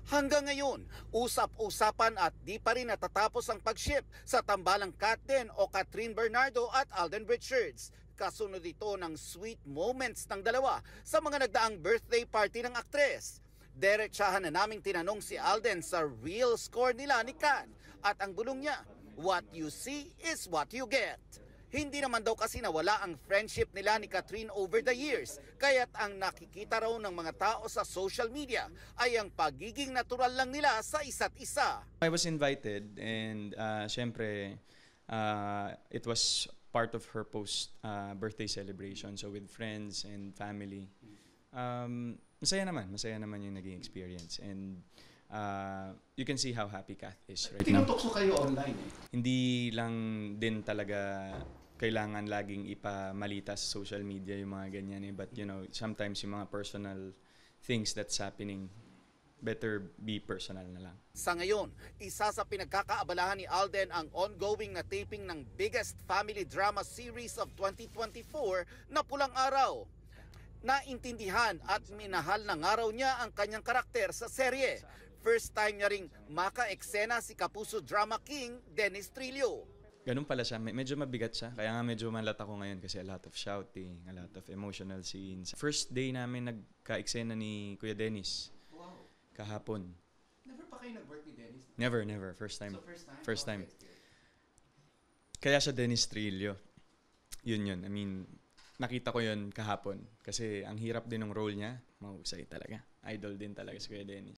Hanggang ngayon, usap-usapan at di pa rin natatapos ang pag-ship sa tambalang Katden o Catherine Bernardo at Alden Richards. Kasunod ito ng sweet moments ng dalawa sa mga nagdaang birthday party ng aktres. Diretsahan na naming tinanong si Alden sa real score nila ni Kat at ang bulong niya, what you see is what you get. Hindi naman daw kasi nawala ang friendship nila ni Catherine over the years, kaya't ang nakikita raw ng mga tao sa social media ay ang pagiging natural lang nila sa isa't isa. I was invited and syempre it was part of her birthday celebration, so with friends and family. Masaya naman yung naging experience, and you can see how happy Kath is right now. Tinutokso kayo online Hindi lang din talaga kailangan laging ipamalita sa social media yung mga ganyan but you know, sometimes yung mga personal things that's happening, better be personal na lang. Sa ngayon, isa sa pinagkakaabalahan ni Alden ang ongoing na taping ng biggest family drama series of 2024 na Pulang Araw. Naintindihan at minahal na nga raw niya ang kanyang karakter sa serye. First time niya ring maka-eksena si Kapuso Drama King Dennis Trillo. Ganun pala siya, medyo mabigat siya, kaya nga medyo malat ako ngayon kasi a lot of shouting, a lot of emotional scenes. First day namin nagka-eksena ni Kuya Dennis. Wow. Kahapon. Never pa kayo nag-work ni Dennis? Never. First time. So first time? First time. Kaya siya Dennis Trillo. Yun. I mean, nakita ko yun kahapon. Kasi ang hirap din ng role niya. Mahusay talaga. Idol din talaga si Kuya Dennis.